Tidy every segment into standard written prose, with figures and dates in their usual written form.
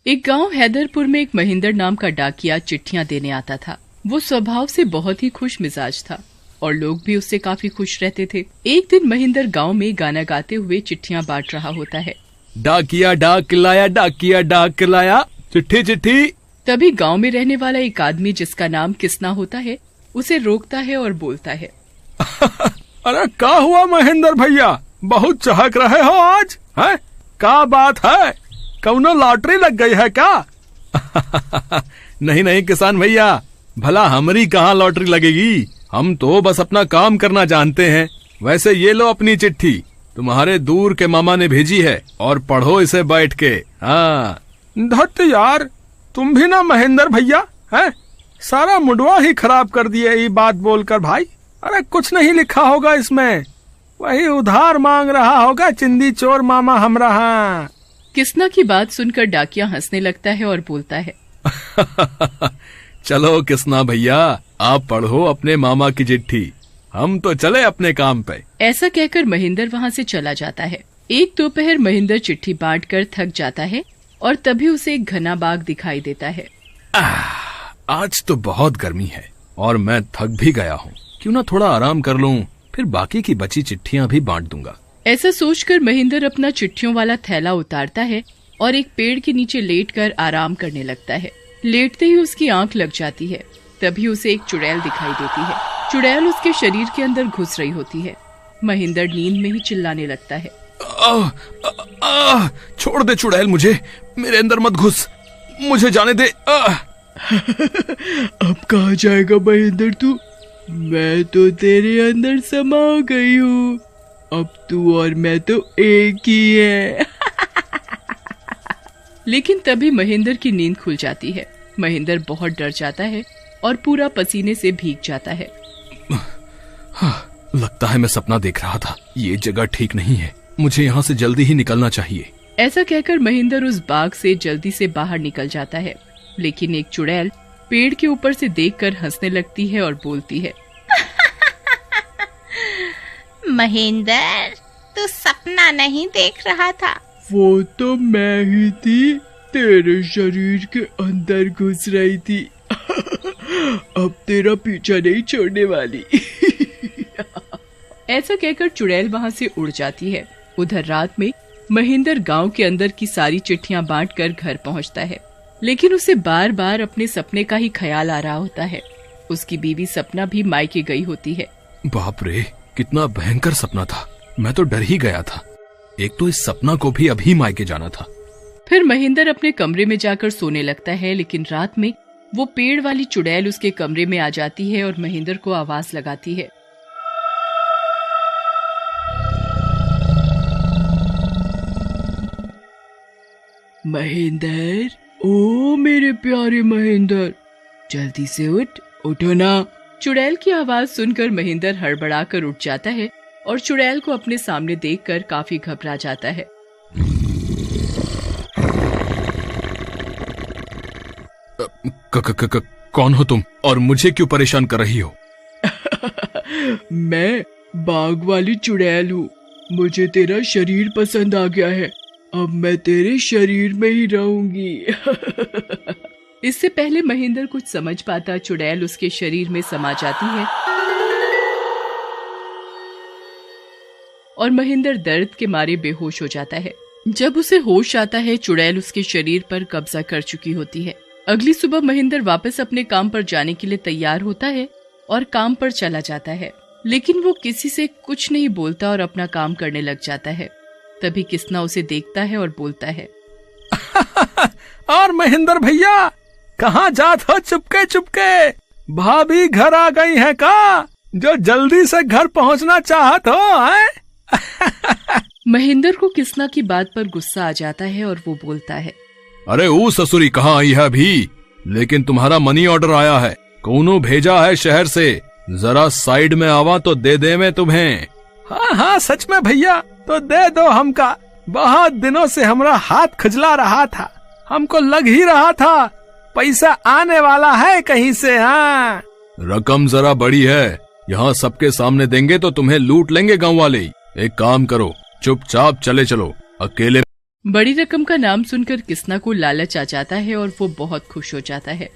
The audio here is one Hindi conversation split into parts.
एक गांव हैदरपुर में एक महेंद्र नाम का डाकिया चिट्ठियां देने आता था। वो स्वभाव से बहुत ही खुश मिजाज था और लोग भी उससे काफी खुश रहते थे। एक दिन महेंद्र गांव में गाना गाते हुए चिट्ठियां बांट रहा होता है। डाकिया डाक लाया, डाकिया डाक लाया, चिट्ठी चिट्ठी। तभी गांव में रहने वाला एक आदमी जिसका नाम किस्ना होता है उसे रोकता है और बोलता है अरे क्या हुआ महेंद्र भैया, बहुत चहक रहे हो आज, है? क्या बात है, कौनो लॉटरी लग गई है क्या? नहीं नहीं किसान भैया, भला हमारी कहाँ लॉटरी लगेगी, हम तो बस अपना काम करना जानते हैं। वैसे ये लो अपनी चिट्ठी, तुम्हारे दूर के मामा ने भेजी है और पढ़ो इसे बैठ के। हाँ धत यार, तुम भी ना महेंद्र भैया, है? सारा मुडवा ही खराब कर दिए ये बात बोलकर भाई। अरे कुछ नहीं लिखा होगा इसमें, वही उधार मांग रहा होगा चिंदी चोर मामा हम रहा। किस्ना की बात सुनकर डाकिया हंसने लगता है और बोलता है चलो किस्ना भैया, आप पढ़ो अपने मामा की चिट्ठी, हम तो चले अपने काम पे। ऐसा कहकर महेंद्र वहाँ से चला जाता है। एक दोपहर महेंद्र चिट्ठी बांटकर थक जाता है और तभी उसे एक घना बाग दिखाई देता है। आज तो बहुत गर्मी है और मैं थक भी गया हूँ, क्यों ना थोड़ा आराम कर लूँ, फिर बाकी की बची चिट्ठियाँ भी बांट दूंगा। ऐसा सोचकर महेंद्र अपना चिट्ठियों वाला थैला उतारता है और एक पेड़ के नीचे लेटकर आराम करने लगता है। लेटते ही उसकी आंख लग जाती है। तभी उसे एक चुड़ैल दिखाई देती है। चुड़ैल उसके शरीर के अंदर घुस रही होती है। महेंद्र नींद में ही चिल्लाने लगता है छोड़ दे चुड़ैल, मुझे मेरे अंदर मत घुस, मुझे जाने दे। अब कहाँ जाएगा महेंद्र तू, मैं तो तेरे अंदर समा गई हूँ, अब तू और मैं तो एक ही है। लेकिन तभी महेंद्र की नींद खुल जाती है। महेंद्र बहुत डर जाता है और पूरा पसीने से भीग जाता है। लगता है मैं सपना देख रहा था, ये जगह ठीक नहीं है, मुझे यहाँ से जल्दी ही निकलना चाहिए। ऐसा कहकर महेंद्र उस बाग से जल्दी से बाहर निकल जाता है। लेकिन एक चुड़ैल पेड़ के ऊपर से देखकर हंसने लगती है और बोलती है महेंद्र, तू सपना नहीं देख रहा था, वो तो मैं ही थी, तेरे शरीर के अंदर घुस रही थी। अब तेरा पीछा नहीं छोड़ने वाली। ऐसा कहकर चुड़ैल वहाँ से उड़ जाती है। उधर रात में महेंद्र गांव के अंदर की सारी चिट्ठियां बांटकर घर पहुँचता है। लेकिन उसे बार बार अपने सपने का ही ख्याल आ रहा होता है। उसकी बीवी सपना भी मायके गई होती है। बाप रे, कितना भयंकर सपना था, मैं तो डर ही गया था। एक तो इस सपना को भी अभी मायके जाना था। फिर महेंद्र अपने कमरे में जाकर सोने लगता है। लेकिन रात में वो पेड़ वाली चुड़ैल उसके कमरे में आ जाती है और महेंद्र को आवाज लगाती है महेंद्र, ओ मेरे प्यारे महेंद्र, जल्दी से उठ, उठो ना। चुड़ैल की आवाज सुनकर महेंद्र हड़बड़ाकर उठ जाता है और चुड़ैल को अपने सामने देखकर काफी घबरा जाता है। कौन हो तुम और मुझे क्यों परेशान कर रही हो? मैं बाग वाली चुड़ैल हूँ, मुझे तेरा शरीर पसंद आ गया है, अब मैं तेरे शरीर में ही रहूंगी। इससे पहले महेंद्र कुछ समझ पाता, चुड़ैल उसके शरीर में समा जाती है और महेंद्र दर्द के मारे बेहोश हो जाता है। जब उसे होश आता है, चुड़ैल उसके शरीर पर कब्जा कर चुकी होती है। अगली सुबह महेंद्र वापस अपने काम पर जाने के लिए तैयार होता है और काम पर चला जाता है। लेकिन वो किसी से कुछ नहीं बोलता और अपना काम करने लग जाता है। तभी किस्ना उसे देखता है और बोलता है और महेंद्र भैया, कहाँ जात हो चुपके चुपके? भाभी घर आ गई है का, जो जल्दी से घर पहुँचना चाहत हो, है? महेंद्र को किस्ना की बात पर गुस्सा आ जाता है और वो बोलता है अरे वो ससुरी कहाँ आई है अभी, लेकिन तुम्हारा मनी ऑर्डर आया है, कौनो भेजा है शहर से, जरा साइड में आवा तो दे दे मैं तुम्हें। हाँ हाँ सच में भैया, तो दे दो हमका, बहुत दिनों से हमारा हाथ खजला रहा था, हमको लग ही रहा था पैसा आने वाला है कहीं से। हाँ रकम जरा बड़ी है, यहाँ सबके सामने देंगे तो तुम्हें लूट लेंगे गाँव वाले। एक काम करो, चुपचाप चले चलो, अकेले बड़ी रकम का नाम सुनकर किसना को लालच आ जाता है और वो बहुत खुश हो जाता है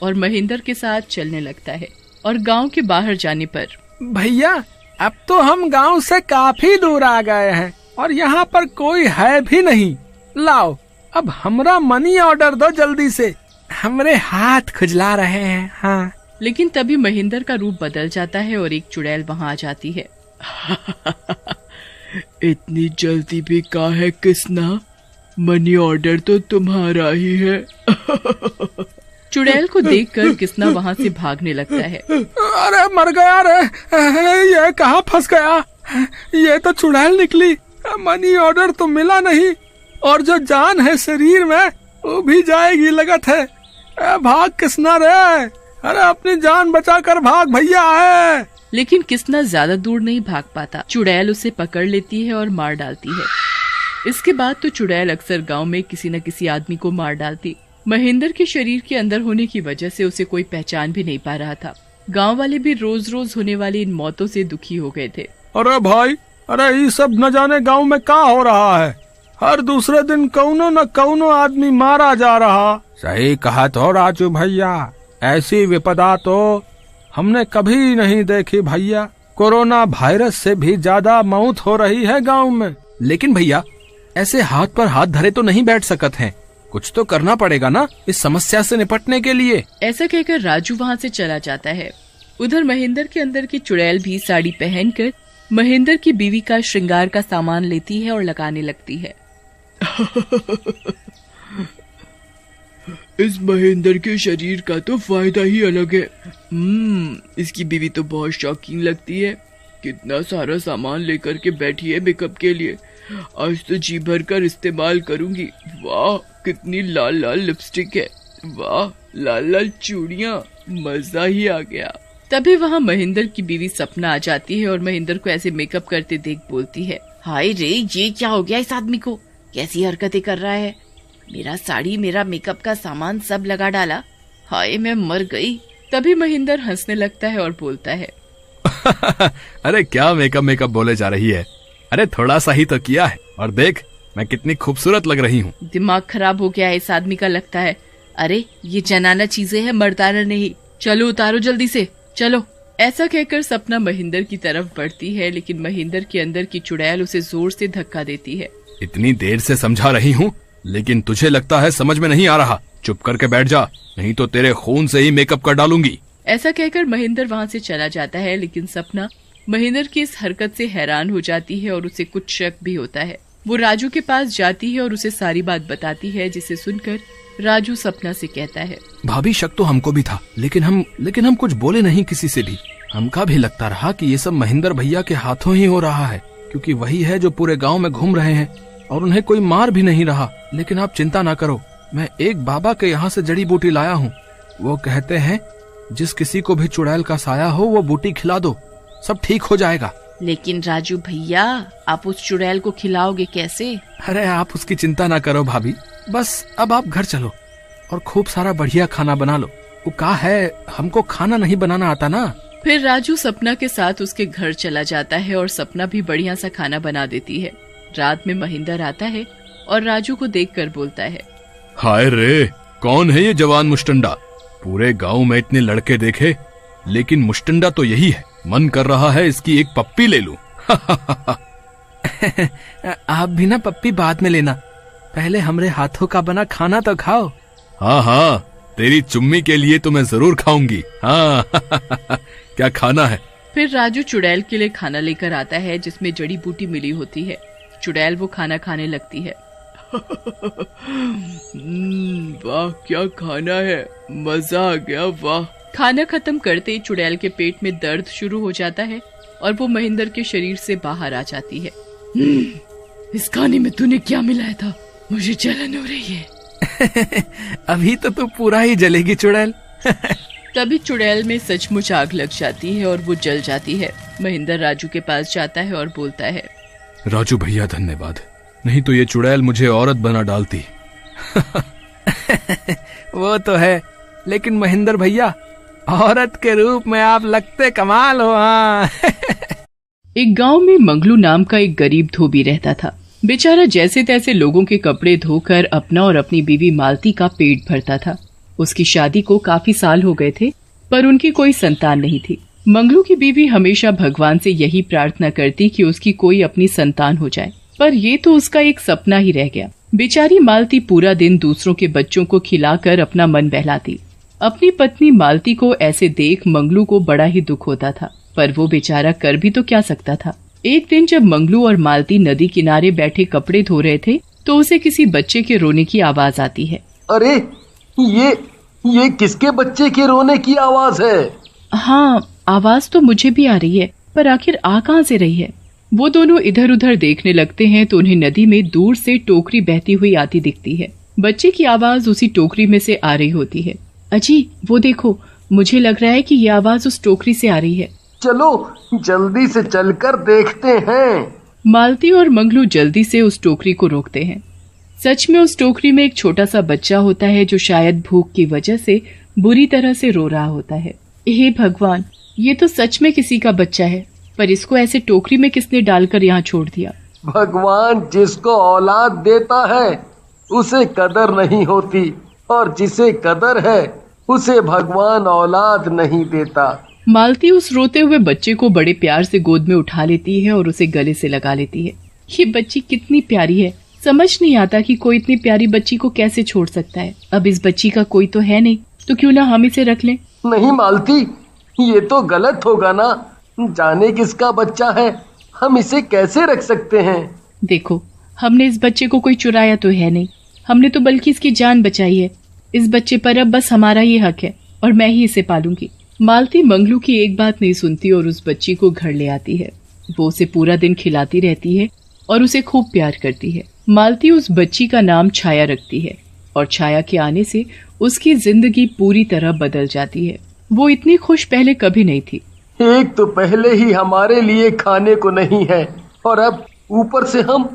और महेंद्र के साथ चलने लगता है। और गांव के बाहर जाने पर, भैया अब तो हम गांव से काफी दूर आ गए हैं और यहाँ पर कोई है भी नहीं। लाओ अब हमरा मनी ऑर्डर दो जल्दी से, हमरे हाथ खुजला रहे हैं। हाँ। लेकिन तभी महेंद्र का रूप बदल जाता है और एक चुड़ैल वहाँ आ जाती है। इतनी जल्दी भी का है किसना, मनी ऑर्डर तो तुम्हारा ही है। चुड़ैल को देखकर किसना वहाँ से भागने लगता है। अरे मर गया रे, ये कहाँ फंस गया, ये तो चुड़ैल निकली। मनी ऑर्डर तो मिला नहीं और जो जान है शरीर में वो भी जाएगी लगत है। भाग किसना रे, अरे अपनी जान बचाकर भाग भैया है। लेकिन किसना ज्यादा दूर नहीं भाग पाता, चुड़ैल उसे पकड़ लेती है और मार डालती है। इसके बाद तो चुड़ैल अक्सर गांव में किसी न किसी आदमी को मार डालती। महेंद्र के शरीर के अंदर होने की वजह से उसे कोई पहचान भी नहीं पा रहा था। गांव वाले भी रोज रोज होने वाली इन मौतों से दुखी हो गए थे। अरे भाई, अरे ये सब न जाने गांव में क्या हो रहा है, हर दूसरे दिन कौनो न कौनो आदमी मारा जा रहा। सही कहा तो राजू भैया, ऐसी विपदा तो हमने कभी नहीं देखी भैया। कोरोना वायरस से भी ज्यादा मौत हो रही है गांव में। लेकिन भैया ऐसे हाथ पर हाथ धरे तो नहीं बैठ सकते हैं, कुछ तो करना पड़ेगा ना इस समस्या से निपटने के लिए। ऐसा कहकर राजू वहाँ से चला जाता है। उधर महेंद्र के अंदर की चुड़ैल भी साड़ी पहनकर महेंद्र की बीवी का श्रृंगार का सामान लेती है और लगाने लगती है। इस महेंद्र के शरीर का तो फायदा ही अलग है। इसकी बीवी तो बहुत शौकीन लगती है, कितना सारा सामान लेकर के बैठी है मेकअप के लिए। आज तो जी भर कर इस्तेमाल करूंगी। वाह कितनी लाल लाल लिपस्टिक है, वाह लाल लाल चूड़ियां, मजा ही आ गया। तभी वहाँ महेंद्र की बीवी सपना आ जाती है और महेंद्र को ऐसे मेकअप करते देख बोलती है, हाय रे ये क्या हो गया इस आदमी को, कैसी हरकतें कर रहा है, मेरा साड़ी मेरा मेकअप का सामान सब लगा डाला, हाय मैं मर गई। तभी महेंद्र हंसने लगता है और बोलता है अरे क्या मेकअप बोले जा रही है, अरे थोड़ा सा ही तो किया है और देख मैं कितनी खूबसूरत लग रही हूँ। दिमाग खराब हो गया है इस आदमी का लगता है। अरे ये जनाना चीजें हैं, मर्दाना नहीं। चलो उतारो जल्दी से, चलो। ऐसा कहकर सपना महेंद्र की तरफ बढ़ती है, लेकिन महेंद्र के अंदर की चुड़ैल उसे जोर से धक्का देती है। इतनी देर से समझा रही हूँ लेकिन तुझे लगता है समझ में नहीं आ रहा, चुप करके बैठ जा, नहीं तो तेरे खून से ही मेकअप कर डालूंगी। ऐसा कहकर महेंद्र वहाँ से चला जाता है, लेकिन सपना महेंद्र की इस हरकत से हैरान हो जाती है और उसे कुछ शक भी होता है। वो राजू के पास जाती है और उसे सारी बात बताती है, जिसे सुनकर राजू सपना से कहता है, भाभी शक तो हमको भी था, लेकिन हम कुछ बोले नहीं किसी से भी। हमका भी लगता रहा कि ये सब महेंद्र भैया के हाथों ही हो रहा है, क्योंकि वही है जो पूरे गांव में घूम रहे हैं और उन्हें कोई मार भी नहीं रहा। लेकिन आप चिंता ना करो, मैं एक बाबा के यहाँ से जड़ी बूटी लाया हूँ। वो कहते हैं जिस किसी को भी चुड़ैल का साया हो वो बूटी खिला दो, सब ठीक हो जाएगा। लेकिन राजू भैया आप उस चुड़ैल को खिलाओगे कैसे? अरे आप उसकी चिंता ना करो भाभी, बस अब आप घर चलो और खूब सारा बढ़िया खाना बना लो। वो कहा है हमको खाना नहीं बनाना आता ना। फिर राजू सपना के साथ उसके घर चला जाता है और सपना भी बढ़िया सा खाना बना देती है। रात में महेंद्र आता है और राजू को देखकर बोलता है, हाय रे कौन है ये जवान मुस्टंडा, पूरे गांव में इतने लड़के देखे लेकिन मुस्टंडा तो यही है, मन कर रहा है इसकी एक पप्पी ले लूं। आप भी ना पप्पी बाद में लेना, पहले हमरे हाथों का बना खाना तो खाओ। हाँ तेरी चुम्मी के लिए तो मैं जरूर खाऊंगी। हाँ क्या खाना है? फिर राजू चुड़ैल के लिए खाना लेकर आता है जिसमें जड़ी बूटी मिली होती है। चुड़ैल वो खाना खाने लगती है। वाह क्या खाना है, मजा आ गया, वाह। खाना खत्म करते ही चुड़ैल के पेट में दर्द शुरू हो जाता है और वो महेंद्र के शरीर से बाहर आ जाती है। इस खाने में तूने क्या मिलाया था, मुझे जलन हो रही है। अभी तो तू पूरा ही जलेगी चुड़ैल। तभी चुड़ैल में सचमुच आग लग जाती है और वो जल जाती है। महेंद्र राजू के पास जाता है और बोलता है, राजू भैया धन्यवाद, नहीं तो ये चुड़ैल मुझे औरत बना डालती। वो तो है, लेकिन महेंद्र भैया औरत के रूप में आप लगते कमाल हो। हाँ। एक गांव में मंगलू नाम का एक गरीब धोबी रहता था। बेचारा जैसे तैसे लोगों के कपड़े धोकर अपना और अपनी बीवी मालती का पेट भरता था। उसकी शादी को काफी साल हो गए थे, पर उनकी कोई संतान नहीं थी। मंगलू की बीवी हमेशा भगवान से यही प्रार्थना करती कि उसकी कोई अपनी संतान हो जाए, पर ये तो उसका एक सपना ही रह गया। बेचारी मालती पूरा दिन दूसरों के बच्चों को खिलाकर अपना मन बहलाती। अपनी पत्नी मालती को ऐसे देख मंगलू को बड़ा ही दुख होता था, पर वो बेचारा कर भी तो क्या सकता था। एक दिन जब मंगलू और मालती नदी किनारे बैठे कपड़े धो रहे थे तो उसे किसी बच्चे के रोने की आवाज आती है। अरे ये किसके बच्चे के रोने की आवाज है? हाँ, आवाज तो मुझे भी आ रही है, पर आखिर आ कहाँ से रही है। वो दोनों इधर उधर देखने लगते हैं तो उन्हें नदी में दूर से टोकरी बहती हुई आती दिखती है। बच्चे की आवाज उसी टोकरी में से आ रही होती है। अजी, वो देखो, मुझे लग रहा है कि ये आवाज उस टोकरी से आ रही है। चलो जल्दी से चलकर देखते हैं। मालती और मंगलू जल्दी से उस टोकरी को रोकते हैं। सच में उस टोकरी में एक छोटा सा बच्चा होता है जो शायद भूख की वजह से बुरी तरह से रो रहा होता है। हे भगवान, ये तो सच में किसी का बच्चा है, पर इसको ऐसे टोकरी में किसने डालकर यहाँ छोड़ दिया। भगवान जिसको औलाद देता है उसे कदर नहीं होती, और जिसे कदर है उसे भगवान औलाद नहीं देता। मालती उस रोते हुए बच्चे को बड़े प्यार से गोद में उठा लेती है और उसे गले से लगा लेती है। ये बच्ची कितनी प्यारी है, समझ नहीं आता कि कोई इतनी प्यारी बच्ची को कैसे छोड़ सकता है। अब इस बच्ची का कोई तो है नहीं, तो क्यों ना हम इसे रख लें। नहीं मालती, ये तो गलत होगा ना। जाने किसका बच्चा है, हम इसे कैसे रख सकते हैं। देखो, हमने इस बच्चे को कोई चुराया तो है नहीं, हमने तो बल्कि इसकी जान बचाई है। इस बच्चे पर अब बस हमारा ही हक है और मैं ही इसे पालूंगी। मालती मंगलू की एक बात नहीं सुनती और उस बच्ची को घर ले आती है। वो उसे पूरा दिन खिलाती रहती है और उसे खूब प्यार करती है। मालती उस बच्ची का नाम छाया रखती है और छाया के आने से उसकी जिंदगी पूरी तरह बदल जाती है। वो इतनी खुश पहले कभी नहीं थी। एक तो पहले ही हमारे लिए खाने को नहीं है और अब ऊपर से हम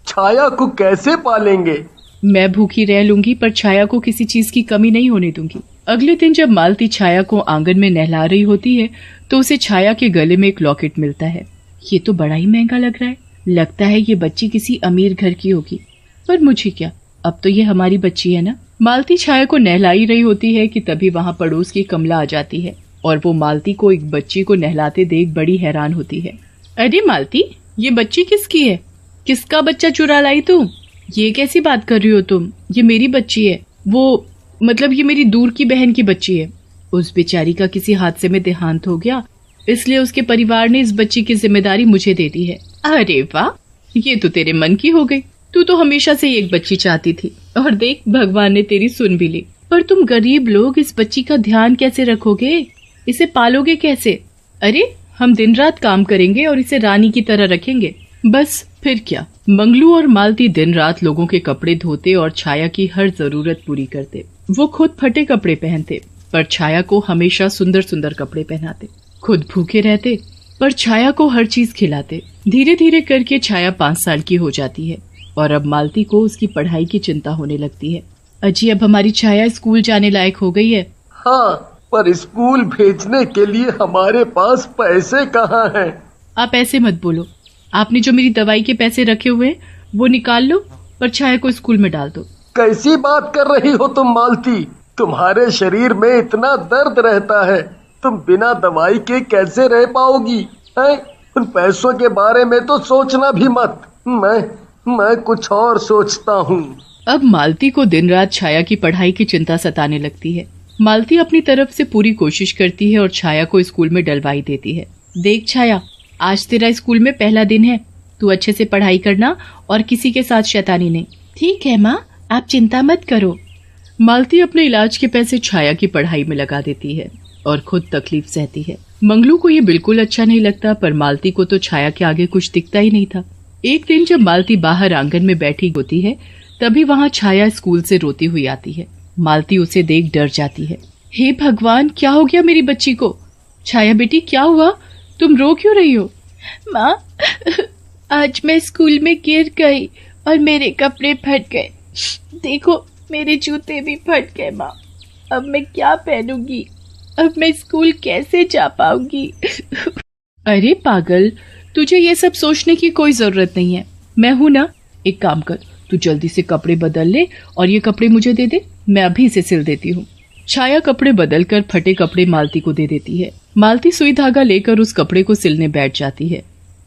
छाया को कैसे पालेंगे। मैं भूखी रह लूंगी, पर छाया को किसी चीज की कमी नहीं होने दूंगी। अगले दिन जब मालती छाया को आंगन में नहला रही होती है तो उसे छाया के गले में एक लॉकेट मिलता है। ये तो बड़ा ही महंगा लग रहा है, लगता है ये बच्ची किसी अमीर घर की होगी, पर मुझे क्या, अब तो ये हमारी बच्ची है ना। मालती छाया को नहलाई रही होती है कि तभी वहाँ पड़ोस की कमला आ जाती है और वो मालती को एक बच्ची को नहलाते देख बड़ी हैरान होती है। अरे मालती, ये बच्ची किसकी है? किसका बच्चा चुरा लाई तू? ये कैसी बात कर रही हो तुम? ये मेरी बच्ची है। वो मतलब ये मेरी दूर की बहन की बच्ची है। उस बेचारी का किसी हादसे में देहांत हो गया, इसलिए उसके परिवार ने इस बच्ची की जिम्मेदारी मुझे दे दी है। अरे वाह, ये तो तेरे मन की हो गई। तू तो हमेशा से एक बच्ची चाहती थी और देख, भगवान ने तेरी सुन भी ली। पर तुम गरीब लोग इस बच्ची का ध्यान कैसे रखोगे? इसे पालोगे कैसे? अरे हम दिन रात काम करेंगे और इसे रानी की तरह रखेंगे, बस फिर क्या। मंगलू और मालती दिन रात लोगों के कपड़े धोते और छाया की हर जरूरत पूरी करते। वो खुद फटे कपड़े पहनते पर छाया को हमेशा सुंदर सुंदर कपड़े पहनाते। खुद भूखे रहते पर छाया को हर चीज खिलाते। धीरे धीरे करके छाया 5 साल की हो जाती है और अब मालती को उसकी पढ़ाई की चिंता होने लगती है। अजी, अब हमारी छाया स्कूल जाने लायक हो गई है। हाँ, पर स्कूल भेजने के लिए हमारे पास पैसे कहाँ हैं? आप ऐसे मत बोलो, आपने जो मेरी दवाई के पैसे रखे हुए हैं वो निकाल लो, पर छाया को स्कूल में डाल दो। कैसी बात कर रही हो तुम मालती? तुम्हारे शरीर में इतना दर्द रहता है, तुम बिना दवाई के कैसे रह पाओगी? हैं? उन पैसों के बारे में तो सोचना भी मत। मैं कुछ और सोचता हूँ। अब मालती को दिन रात छाया की पढ़ाई की चिंता सताने लगती है। मालती अपनी तरफ से पूरी कोशिश करती है और छाया को स्कूल में डलवाई देती है। देख छाया, आज तेरा स्कूल में पहला दिन है, तू अच्छे से पढ़ाई करना और किसी के साथ शैतानी नहीं। ठीक है माँ, आप चिंता मत करो। मालती अपने इलाज के पैसे छाया की पढ़ाई में लगा देती है और खुद तकलीफ सहती है। मंगलू को ये बिल्कुल अच्छा नहीं लगता, पर मालती को तो छाया के आगे कुछ दिखता ही नहीं था। एक दिन जब मालती बाहर आंगन में बैठी होती है तभी वहाँ छाया स्कूल से रोती हुई आती है। मालती उसे देख डर जाती है। हे भगवान, क्या हो गया मेरी बच्ची को? छाया बेटी, क्या हुआ? तुम रो क्यों रही हो? माँ, आज मैं स्कूल में गिर गई और मेरे कपड़े फट गए। देखो, मेरे जूते भी फट गए माँ। अब मैं क्या पहनूंगी? अब मैं स्कूल कैसे जा पाऊंगी? अरे पागल, तुझे ये सब सोचने की कोई जरूरत नहीं है। मैं हूं ना, एक काम कर, तू जल्दी से कपड़े बदल ले और ये कपड़े मुझे दे दे, मैं अभी इसे सिल देती हूँ। छाया कपड़े बदलकर फटे कपड़े मालती को दे देती है। मालती सुई धागा लेकर उस कपड़े को सिलने बैठ जाती है।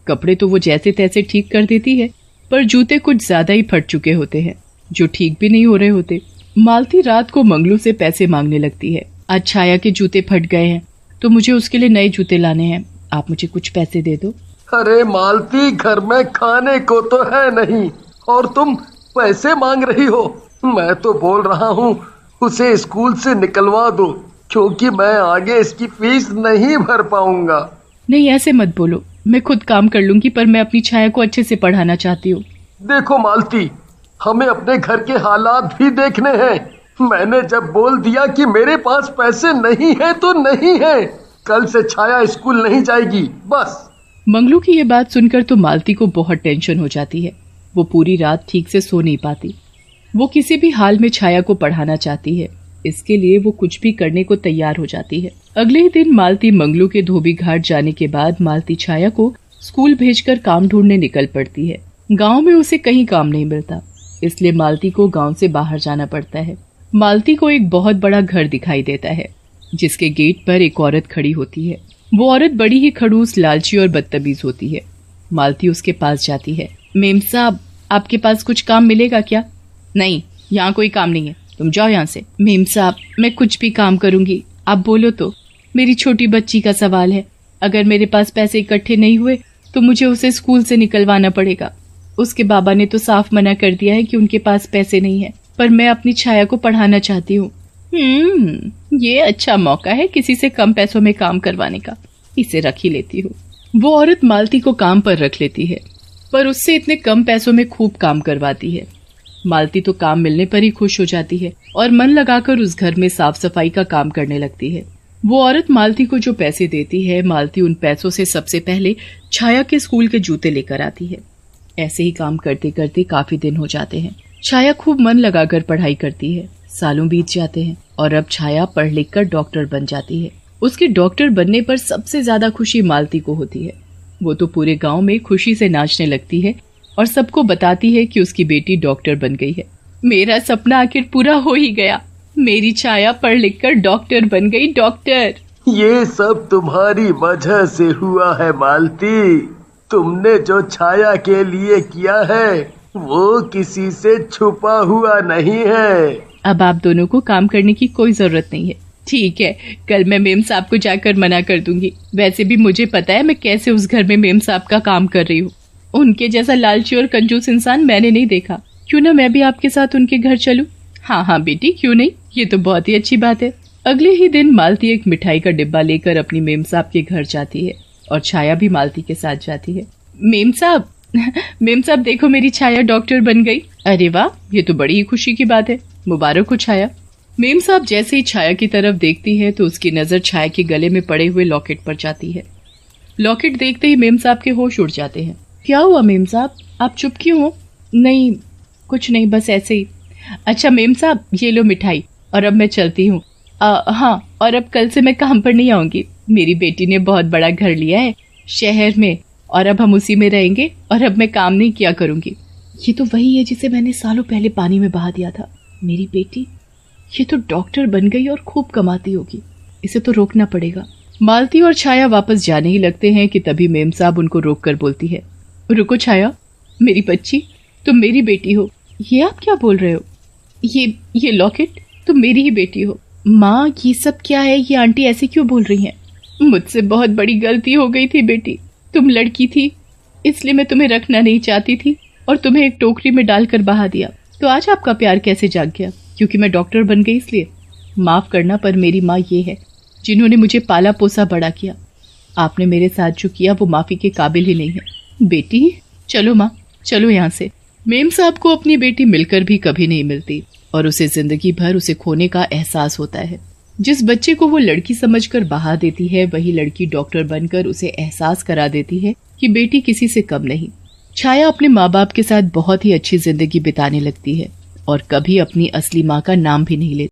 कपड़े तो वो जैसे तैसे ठीक कर देती है, पर जूते कुछ ज्यादा ही फट चुके होते हैं, जो ठीक भी नहीं हो रहे होते। मालती रात को मंगलू से पैसे मांगने लगती है। आज छाया के जूते फट गए हैं तो मुझे उसके लिए नए जूते लाने हैं, आप मुझे कुछ पैसे दे दो। अरे मालती, घर में खाने को तो है नहीं और तुम पैसे मांग रही हो। मैं तो बोल रहा हूँ उसे स्कूल से निकलवा दो, क्योंकि मैं आगे इसकी फीस नहीं भर पाऊंगा। नहीं, ऐसे मत बोलो, मैं खुद काम कर लूंगी, पर मैं अपनी छाया को अच्छे से पढ़ाना चाहती हूँ। देखो मालती, हमें अपने घर के हालात भी देखने हैं। मैंने जब बोल दिया कि मेरे पास पैसे नहीं है तो नहीं है। कल से छाया स्कूल नहीं जाएगी, बस। मंगलू की ये बात सुनकर तो मालती को बहुत टेंशन हो जाती है। वो पूरी रात ठीक से सो नहीं पाती। वो किसी भी हाल में छाया को पढ़ाना चाहती है, इसके लिए वो कुछ भी करने को तैयार हो जाती है। अगले ही दिन मालती मंगलू के धोबी घाट जाने के बाद मालती छाया को स्कूल भेजकर काम ढूंढने निकल पड़ती है। गांव में उसे कहीं काम नहीं मिलता, इसलिए मालती को गांव से बाहर जाना पड़ता है। मालती को एक बहुत बड़ा घर दिखाई देता है, जिसके गेट पर एक औरत खड़ी होती है। वो औरत बड़ी ही खड़ूस, लालची और बदतमीज होती है। मालती उसके पास जाती है। मेम साहब, आपके पास कुछ काम मिलेगा क्या? नहीं, यहाँ कोई काम नहीं है, तुम जाओ यहाँ से। मेम साहब, मैं कुछ भी काम करूंगी, आप बोलो तो। मेरी छोटी बच्ची का सवाल है, अगर मेरे पास पैसे इकट्ठे नहीं हुए तो मुझे उसे स्कूल से निकलवाना पड़ेगा। उसके बाबा ने तो साफ मना कर दिया है कि उनके पास पैसे नहीं है, पर मैं अपनी छाया को पढ़ाना चाहती हूँ। ये अच्छा मौका है किसी से कम पैसों में काम करवाने का, इसे रख ही लेती हूँ। वो औरत मालती को काम पर रख लेती है, पर उससे इतने कम पैसों में खूब काम करवाती है। मालती तो काम मिलने पर ही खुश हो जाती है और मन लगाकर उस घर में साफ सफाई का काम करने लगती है। वो औरत मालती को जो पैसे देती है, मालती उन पैसों से सबसे पहले छाया के स्कूल के जूते लेकर आती है। ऐसे ही काम करते करते काफी दिन हो जाते हैं। छाया खूब मन लगाकर पढ़ाई करती है। सालों बीत जाते हैं और अब छाया पढ़ लिख कर डॉक्टर बन जाती है। उसके डॉक्टर बनने पर सबसे ज्यादा खुशी मालती को होती है। वो तो पूरे गांव में खुशी से नाचने लगती है और सबको बताती है कि उसकी बेटी डॉक्टर बन गई है। मेरा सपना आखिर पूरा हो ही गया, मेरी छाया पढ़ लिख कर डॉक्टर बन गई, डॉक्टर। ये सब तुम्हारी वजह से हुआ है मालती। तुमने जो छाया के लिए किया है वो किसी से छुपा हुआ नहीं है। अब आप दोनों को काम करने की कोई जरूरत नहीं है। ठीक है, कल मैं मेम साहब को जाकर मना कर दूंगी। वैसे भी मुझे पता है मैं कैसे उस घर में मेम साहब का काम कर रही हूँ। उनके जैसा लालची और कंजूस इंसान मैंने नहीं देखा। क्यों ना मैं भी आपके साथ उनके घर चलूं? हाँ हाँ बेटी, क्यों नहीं, ये तो बहुत ही अच्छी बात है। अगले ही दिन मालती एक मिठाई का डिब्बा लेकर अपनी मेम साहब के घर जाती है और छाया भी मालती के साथ जाती है। मेम साहब, मेम साहब देखो, मेरी छाया डॉक्टर बन गई। अरे वाह, ये तो बड़ी ही खुशी की बात है, मुबारक हो छाया। मेम साहब जैसे ही छाया की तरफ देखती है तो उसकी नजर छाया के गले में पड़े हुए लॉकेट पर जाती है। लॉकेट देखते ही मेम साहब के होश उड़ जाते हैं। क्या हुआ मेम साहब, आप चुप क्यों हो? नहीं कुछ नहीं, बस ऐसे ही। अच्छा मेम साहब, ये लो मिठाई, और अब मैं चलती हूँ। हाँ, और अब कल से मैं काम पर नहीं आऊंगी। मेरी बेटी ने बहुत बड़ा घर लिया है शहर में और अब हम उसी में रहेंगे और अब मैं काम नहीं किया करूंगी। ये तो वही है जिसे मैंने सालों पहले पानी में बहा दिया था। मेरी बेटी ये तो डॉक्टर बन गई और खूब कमाती होगी, इसे तो रोकना पड़ेगा। मालती और छाया वापस जाने ही लगते हैं कि तभी मेम साहब उनको रोक कर बोलती है, रुको छाया, मेरी बच्ची, तुम मेरी बेटी हो। ये आप क्या बोल रहे हो? ये लॉकेट, तुम मेरी ही बेटी हो। माँ, ये सब क्या है? ये आंटी ऐसे क्यों बोल रही हैं? मुझसे बहुत बड़ी गलती हो गई थी बेटी। तुम लड़की थी इसलिए मैं तुम्हें रखना नहीं चाहती थी और तुम्हें एक टोकरी में डालकर बहा दिया। तो आज आपका प्यार कैसे जाग गया? क्योंकि मैं डॉक्टर बन गई इसलिए? माफ करना, पर मेरी माँ ये है जिन्होंने मुझे पाला पोसा बड़ा किया। आपने मेरे साथ जो किया वो माफी के काबिल ही नहीं है। बेटी चलो माँ, चलो यहाँ से। मेम साहब को अपनी बेटी मिलकर भी कभी नहीं मिलती और उसे जिंदगी भर उसे खोने का एहसास होता है। जिस बच्चे को वो लड़की समझकर बहा देती है, वही लड़की डॉक्टर बनकर उसे एहसास करा देती है कि बेटी किसी से कम नहीं। छाया अपने माँ बाप के साथ बहुत ही अच्छी जिंदगी बिताने लगती है और कभी अपनी असली माँ का नाम भी नहीं लेती।